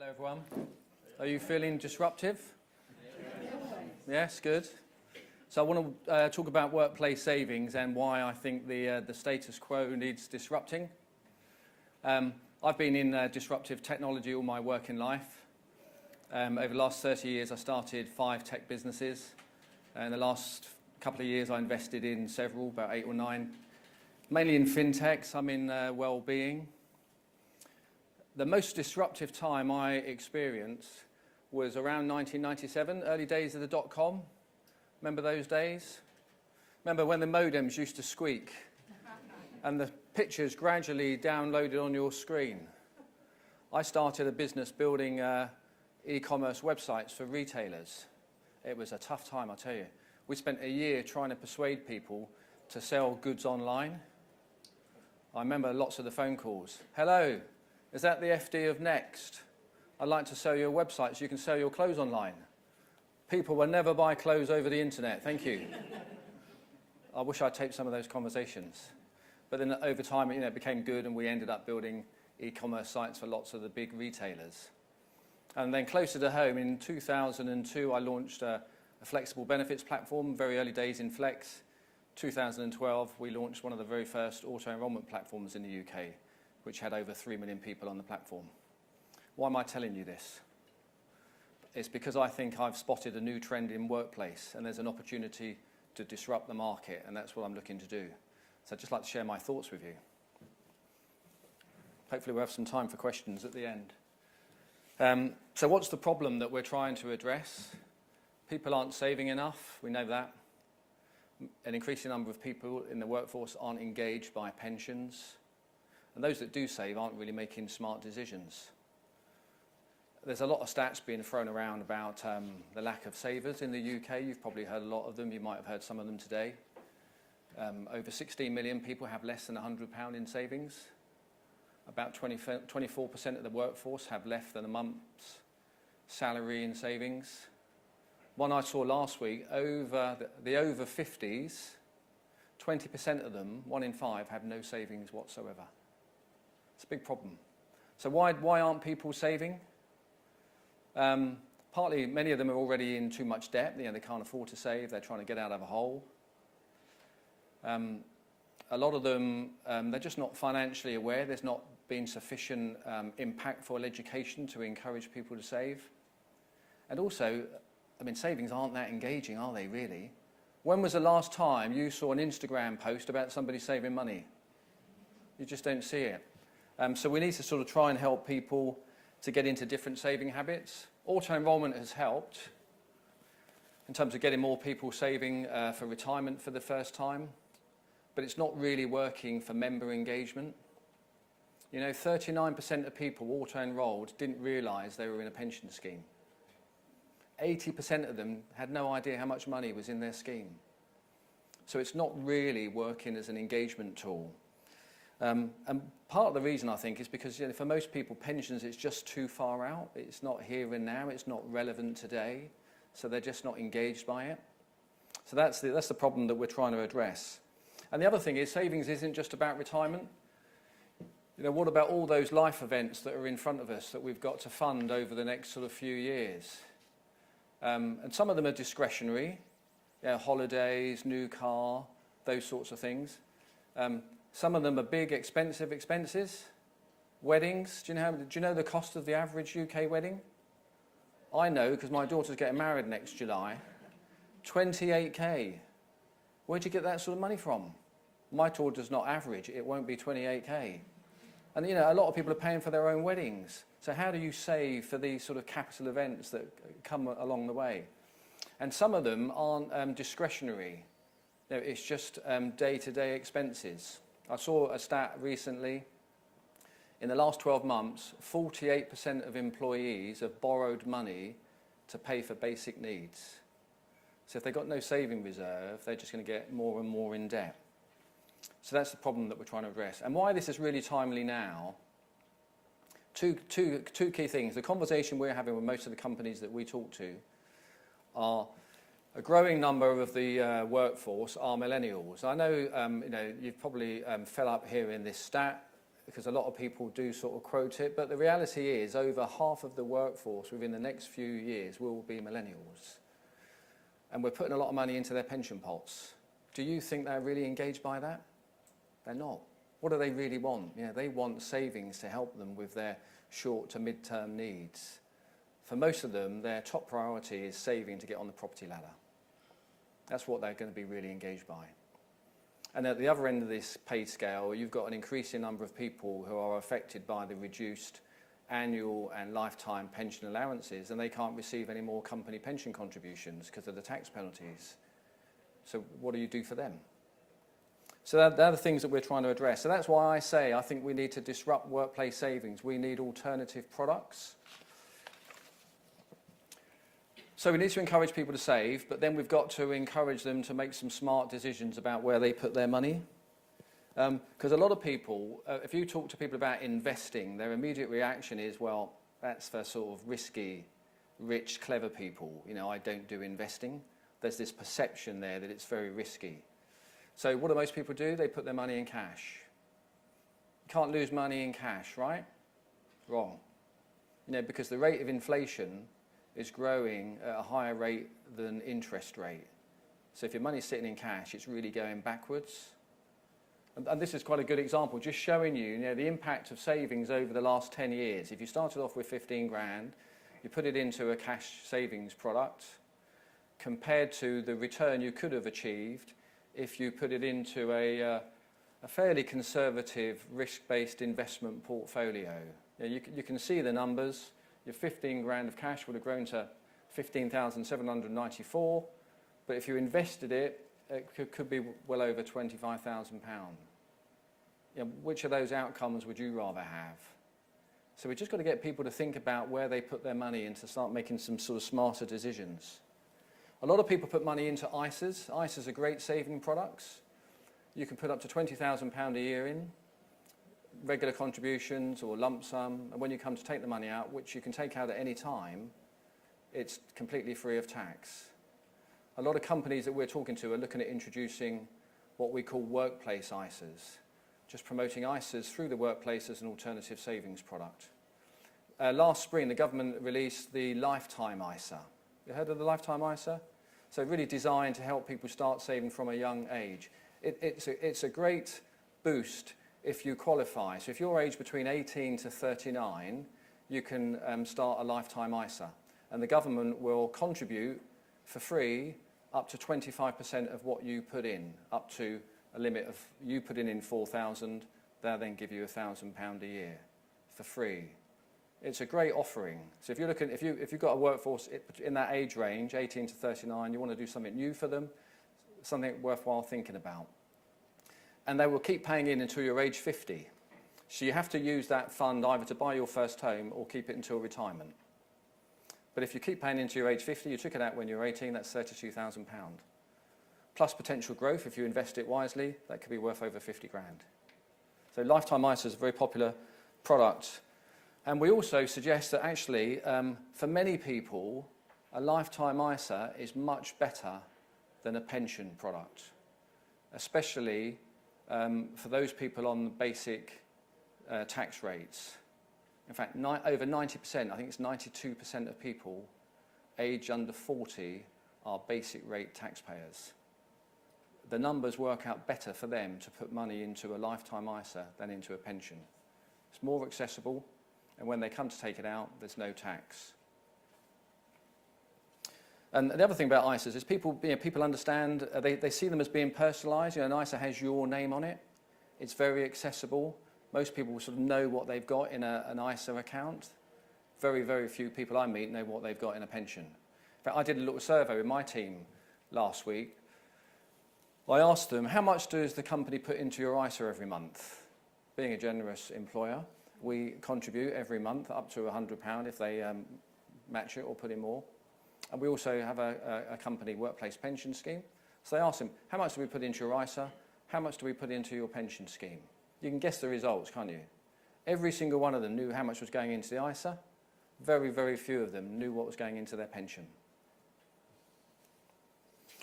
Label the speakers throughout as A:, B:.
A: Hello everyone. Are you feeling disruptive? Yes, good. So I want to talk about workplace savings and why I think the status quo needs disrupting. I've been in disruptive technology all my working life. Over the last 30 years I started 5 tech businesses. In the last couple of years I invested in several, about 8 or 9, mainly in fintechs. I'm in well-being. The most disruptive time I experienced was around 1997, early days of the dot-com. Remember those days? Remember when the modems used to squeak and the pictures gradually downloaded on your screen? I started a business building e-commerce websites for retailers. It was a tough time, I tell you. We spent a year trying to persuade people to sell goods online. I remember lots of the phone calls. Hello, is that the FD of Next? I'd like to sell you a website so you can sell your clothes online. People will never buy clothes over the internet, thank you. I wish I'd taped some of those conversations. But then over time, it became good and we ended up building e-commerce sites for lots of the big retailers. And then closer to home, in 2002, I launched a flexible benefits platform, very early days in Flex. 2012, we launched one of the very first auto-enrollment platforms in the UK, which had over 3 million people on the platform. Why am I telling you this? It's because I think I've spotted a new trend in workplace and there's an opportunity to disrupt the market, and that's what I'm looking to do. So I'd just like to share my thoughts with you. Hopefully we'll have some time for questions at the end. So what's the problem that we're trying to address? People aren't saving enough, we know that. An increasing number of people in the workforce aren't engaged by pensions. And those that do save aren't really making smart decisions. There's a lot of stats being thrown around about the lack of savers in the UK. You've probably heard a lot of them. You might have heard some of them today. Over 16 million people have less than £100 in savings. About 24% of the workforce have less than a month's salary in savings. One I saw last week, over 50s, 20% of them, 1 in 5, have no savings whatsoever. It's a big problem. So why aren't people saving? Partly, many of them are already in too much debt. They can't afford to save. They're trying to get out of a hole. A lot of them, they're just not financially aware. There's not been sufficient impactful education to encourage people to save. And also, savings aren't that engaging, are they, really? When was the last time you saw an Instagram post about somebody saving money? You just don't see it. So we need to sort of try and help people to get into different saving habits. Auto-enrollment has helped in terms of getting more people saving for retirement for the first time, but it's not really working for member engagement. 39% of people auto-enrolled didn't realise they were in a pension scheme. 80% of them had no idea how much money was in their scheme. So it's not really working as an engagement tool. And part of the reason, I think, is because for most people, pensions is just too far out. It's not here and now. It's not relevant today. So they're just not engaged by it. So that's the problem that we're trying to address. And the other thing is, savings isn't just about retirement. What about all those life events that are in front of us that we've got to fund over the next sort of few years? And some of them are discretionary. Holidays, new car, those sorts of things. Some of them are big, expensive expenses. Weddings. Do you know the cost of the average UK wedding? I know, because my daughter's getting married next July. 28k. Where'd you get that sort of money from? My daughter's not average. It won't be 28k. And a lot of people are paying for their own weddings. So how do you save for these sort of capital events that come along the way? And some of them aren't discretionary. It's just day-to-day expenses. I saw a stat recently. In the last 12 months, 48% of employees have borrowed money to pay for basic needs. So if they've got no saving reserve, they're just going to get more and more in debt. So that's the problem that we're trying to address. And why this is really timely now, two key things. The conversation we're having with most of the companies that we talk to are a growing number of the workforce are millennials. I know, you've probably fell up here in this stat. because a lot of people do sort of quote it, but the reality is over half of the workforce within the next few years will be millennials. And we're putting a lot of money into their pension pots. Do you think they're really engaged by that? They're not. What do they really want? You know, they want savings to help them with their short to mid-term needs. For most of them, their top priority is saving to get on the property ladder. That's what they're going to be really engaged by. And at the other end of this pay scale, you've got an increasing number of people who are affected by the reduced annual and lifetime pension allowances, and they can't receive any more company pension contributions because of the tax penalties. So what do you do for them? So they're the things that we're trying to address. So that's why I say I think we need to disrupt workplace savings. We need alternative products. So we need to encourage people to save, but then we've got to encourage them to make some smart decisions about where they put their money. Because a lot of people, if you talk to people about investing, their immediate reaction is, well, that's for sort of risky, rich, clever people. You know, I don't do investing. There's this perception there that it's very risky. So what do most people do? They put their money in cash. You can't lose money in cash, right? Wrong. You know, because the rate of inflation is growing at a higher rate than interest rate. So if your money's sitting in cash, it's really going backwards. And this is quite a good example, just showing you, you know, the impact of savings over the last 10 years. If you started off with 15 grand, you put it into a cash savings product, compared to the return you could have achieved if you put it into a fairly conservative risk-based investment portfolio. You know, you can see the numbers. Your 15 grand of cash would have grown to 15,794, but if you invested it, it could be well over £25,000. You know, which of those outcomes would you rather have? So we've just got to get people to think about where they put their money and to start making some sort of smarter decisions. A lot of people put money into ISAs. ISAs are great saving products. You can put up to £20,000 a year in, regular contributions or lump sum, and when you come to take the money out, which you can take out at any time, it's completely free of tax. A lot of companies that we're talking to are looking at introducing what we call workplace ISAs, just promoting ISAs through the workplace as an alternative savings product. Last spring, the government released the Lifetime ISA. You heard of the Lifetime ISA? So really designed to help people start saving from a young age. It's a great boost if you qualify. So if you're aged between 18 to 39, you can start a Lifetime ISA. And the government will contribute for free up to 25% of what you put in, up to a limit of, you put in 4,000, they'll then give you £1,000 a year for free. It's a great offering. So if you're looking, if you've got a workforce in that age range, 18 to 39, you want to do something new for them, something worthwhile thinking about. And they will keep paying in until you're age 50. So you have to use that fund either to buy your first home or keep it until retirement. But if you keep paying into your age 50, you took it out when you're 18, that's £32,000. Plus potential growth, if you invest it wisely, that could be worth over 50 grand. So Lifetime ISA is a very popular product. And we also suggest that actually, for many people, a Lifetime ISA is much better than a pension product, especially for those people on basic tax rates. In fact, over 90%, I think it's 92% of people aged under 40 are basic rate taxpayers. The numbers work out better for them to put money into a Lifetime ISA than into a pension. It's more accessible, and when they come to take it out, there's no tax. And the other thing about ISAs is people understand, they see them as being personalised. You know, an ISA has your name on it. It's very accessible. Most people sort of know what they've got in an ISA account. Very, very few people I meet know what they've got in a pension. In fact, I did a little survey with my team last week. I asked them, how much does the company put into your ISA every month? Being a generous employer, we contribute every month up to £100 if they match it or put in more. And we also have a company workplace pension scheme. So they asked them, how much do we put into your ISA? How much do we put into your pension scheme? You can guess the results, can't you? Every single one of them knew how much was going into the ISA. Very, very few of them knew what was going into their pension.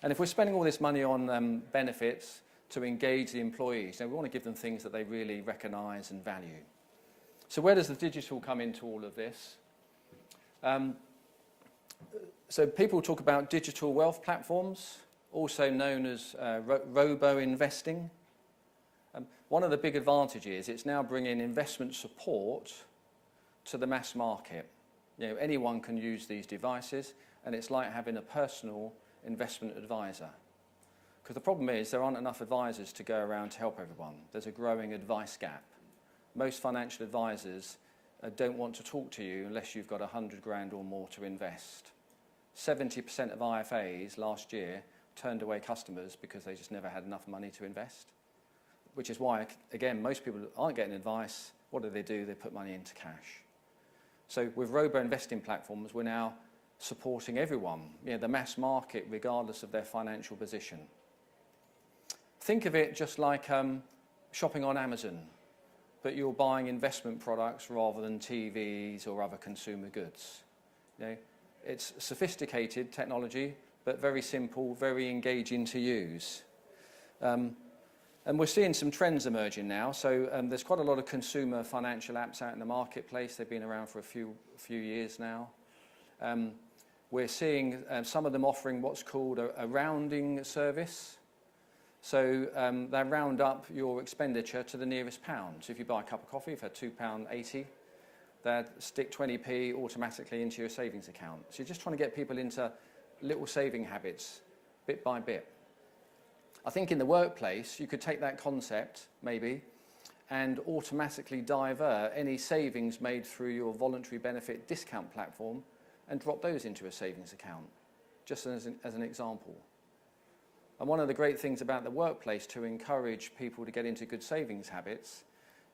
A: And if we're spending all this money on benefits, to engage the employees. Now, we want to give them things that they really recognise and value. So where does the digital come into all of this? So people talk about digital wealth platforms, also known as robo-investing. One of the big advantages, it's now bringing investment support to the mass market. You know, anyone can use these devices, and it's like having a personal investment advisor. Because the problem is there aren't enough advisors to go around to help everyone. There's a growing advice gap. Most financial advisors don't want to talk to you unless you've got 100 grand or more to invest. 70% of IFAs last year turned away customers because they just never had enough money to invest. Which is why, again, most people aren't getting advice. What do? They put money into cash. So with robo-investing platforms, we're now supporting everyone, you know, the mass market, regardless of their financial position. Think of it just like shopping on Amazon, but you're buying investment products rather than TVs or other consumer goods. You know, it's sophisticated technology, but very simple, very engaging to use. And we're seeing some trends emerging now. So there's quite a lot of consumer financial apps out in the marketplace. They've been around for a few years now. We're seeing some of them offering what's called a rounding service. So they round up your expenditure to the nearest pound. So if you buy a cup of coffee for £2.80, they'd stick 20p automatically into your savings account. So you're just trying to get people into little saving habits, bit by bit. I think in the workplace, you could take that concept, maybe, and automatically divert any savings made through your voluntary benefit discount platform and drop those into a savings account, just as an example. And one of the great things about the workplace to encourage people to get into good savings habits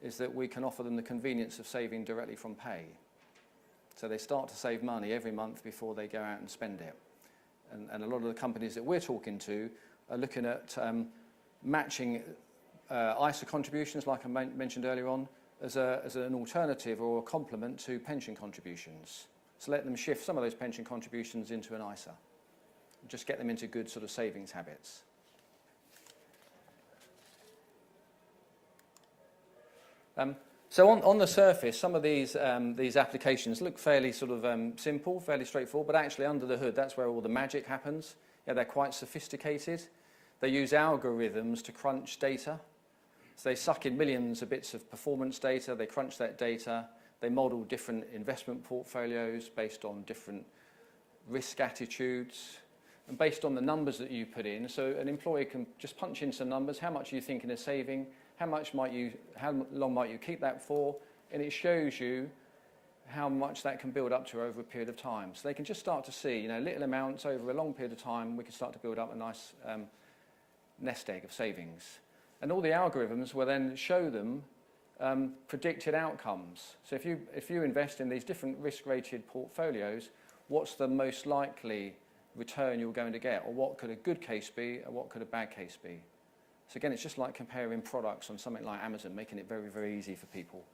A: is that we can offer them the convenience of saving directly from pay. So they start to save money every month before they go out and spend it. And a lot of the companies that we're talking to are looking at matching ISA contributions, like I mentioned earlier on, as an alternative or a complement to pension contributions. So let them shift some of those pension contributions into an ISA. Just get them into good sort of savings habits. So on the surface, some of these applications look fairly sort of simple, fairly straightforward, but actually under the hood, that's where all the magic happens. Yeah, they're quite sophisticated. They use algorithms to crunch data. So they suck in millions of bits of performance data, they crunch that data, they model different investment portfolios based on different risk attitudes, and based on the numbers that you put in. So an employee can just punch in some numbers. How much are you thinking of saving? How long might you keep that for? And it shows you how much that can build up to over a period of time. So they can just start to see, you know, little amounts over a long period of time. We can start to build up a nice nest egg of savings. And all the algorithms will then show them predicted outcomes. So if you invest in these different risk-rated portfolios, what's the most likely return you're going to get, or what could a good case be, or what could a bad case be? So again, it's just like comparing products on something like Amazon, making it very, very easy for people.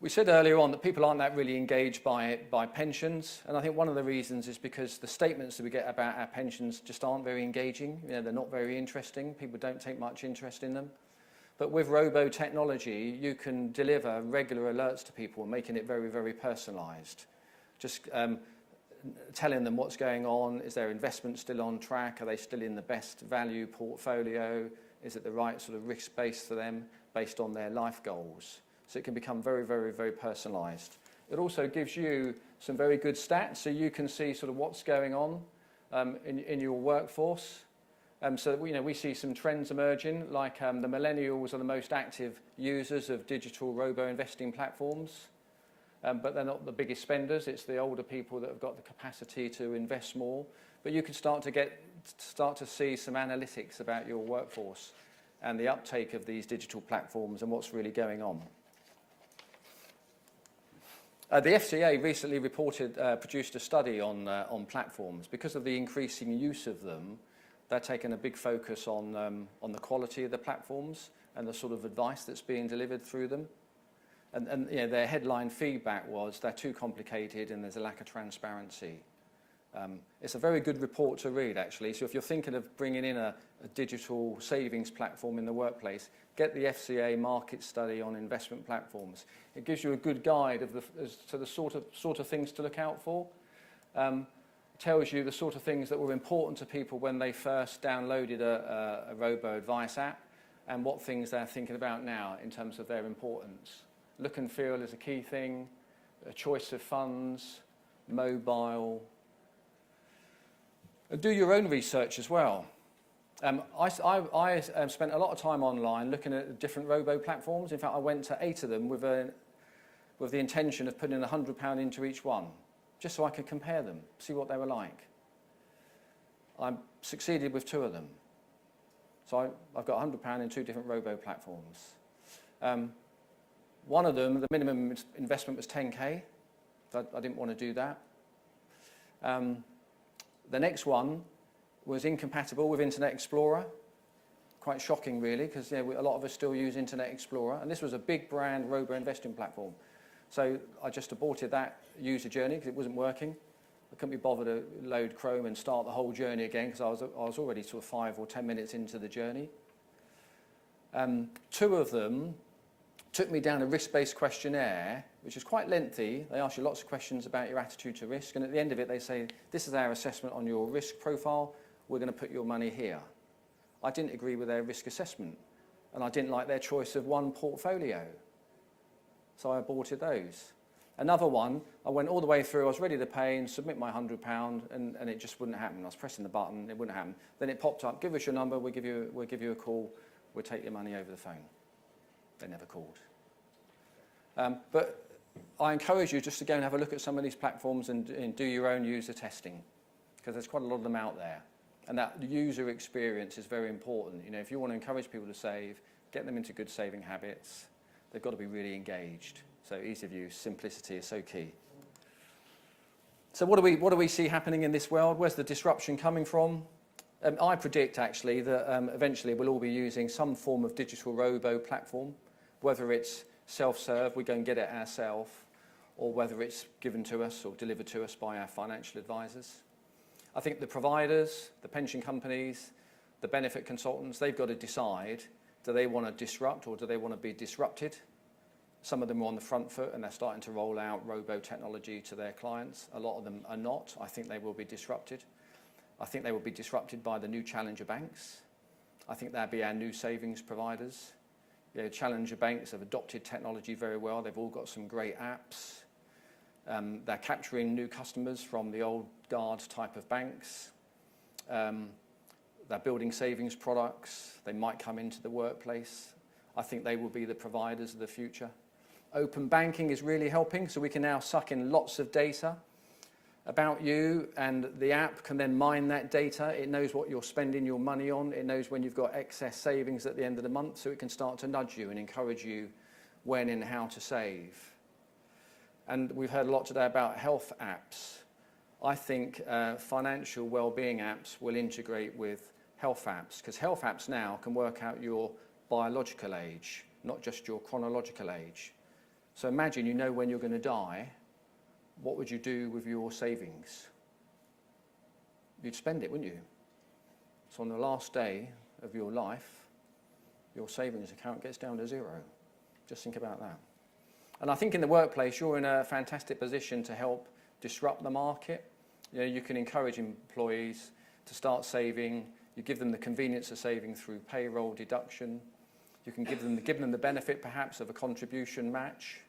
A: We said earlier on that people aren't that really engaged by pensions, and I think one of the reasons is because the statements that we get about our pensions just aren't very engaging. You know, they're not very interesting. People don't take much interest in them. But with robo technology, you can deliver regular alerts to people, making it very, very personalised. Just telling them what's going on. Is their investment still on track? Are they still in the best value portfolio? Is it the right sort of risk base for them based on their life goals? So it can become very, very, very personalised. It also gives you some very good stats, so you can see sort of what's going on in your workforce. So we see some trends emerging, like the millennials are the most active users of digital robo-investing platforms. But they're not the biggest spenders. It's the older people that have got the capacity to invest more. But you can start to see some analytics about your workforce and the uptake of these digital platforms and what's really going on. The FCA recently produced a study on platforms. Because of the increasing use of them, they're taking a big focus on the quality of the platforms and the sort of advice that's being delivered through them. And you know, their headline feedback was they're too complicated and there's a lack of transparency. It's a very good report to read, actually. So if you're thinking of bringing in a digital savings platform in the workplace, get the FCA market study on investment platforms. It gives you a good guide as to the sort of things to look out for. Tells you the sort of things that were important to people when they first downloaded a robo-advice app, and what things they're thinking about now in terms of their importance. Look and feel is a key thing, a choice of funds, mobile. Do your own research as well. I spent a lot of time online looking at different robo platforms. In fact, I went to 8 of them with the intention of putting £100 into each one, just so I could compare them, see what they were like. I succeeded with 2 of them. So I've got £100 in 2 different robo platforms. One of them, the minimum investment was 10k. So I didn't want to do that. The next one was incompatible with Internet Explorer. Quite shocking, really, because a lot of us still use Internet Explorer. And this was a big brand robo-investing platform. So I just aborted that user journey because it wasn't working. I couldn't be bothered to load Chrome and start the whole journey again because I was already sort of 5 or 10 minutes into the journey. 2 of them took me down a risk-based questionnaire, which is quite lengthy. They ask you lots of questions about your attitude to risk, and at the end of it they say, this is our assessment on your risk profile, we're going to put your money here. I didn't agree with their risk assessment, and I didn't like their choice of one portfolio. So I aborted those. Another one, I went all the way through, I was ready to pay and submit my £100, and it just wouldn't happen. I was pressing the button, it wouldn't happen. Then it popped up, give us your number, we'll give you a call, we'll take your money over the phone. They never called. But I encourage you just to go and have a look at some of these platforms and do your own user testing, because there's quite a lot of them out there. And that user experience is very important. If you want to encourage people to save, get them into good saving habits, they've got to be really engaged. So ease of use, simplicity is so key. So what do we see happening in this world? Where's the disruption coming from? I predict, actually, that eventually we'll all be using some form of digital robo platform, whether it's self-serve, we go and get it ourselves, or whether it's given to us or delivered to us by our financial advisors. I think the providers, the pension companies, the benefit consultants, they've got to decide, do they want to disrupt or do they want to be disrupted? Some of them are on the front foot and they're starting to roll out robo technology to their clients. A lot of them are not. I think they will be disrupted. I think they will be disrupted by the new challenger banks. I think they'll be our new savings providers. Challenger banks have adopted technology very well. They've all got some great apps. They're capturing new customers from the old guard type of banks. They're building savings products. They might come into the workplace. I think they will be the providers of the future. Open banking is really helping, so we can now suck in lots of data about you, and the app can then mine that data. It knows what you're spending your money on. It knows when you've got excess savings at the end of the month, so it can start to nudge you and encourage you when and how to save. And we've heard a lot today about health apps. I think financial well-being apps will integrate with health apps, because health apps now can work out your biological age, not just your chronological age. So imagine you know when you're going to die. What would you do with your savings? You'd spend it, wouldn't you? So on the last day of your life, your savings account gets down to 0. Just think about that. And I think in the workplace, you're in a fantastic position to help disrupt the market. You can encourage employees to start saving. You give them the convenience of saving through payroll deduction. You can give them the benefit, perhaps, of a contribution match.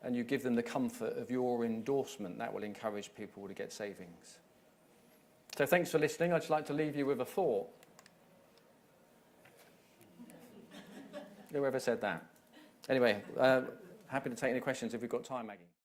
A: And you give them the comfort of your endorsement. That will encourage people to get savings. So thanks for listening. I'd just like to leave you with a thought. Whoever said that? Anyway, happy to take any questions if we've got time, Maggie.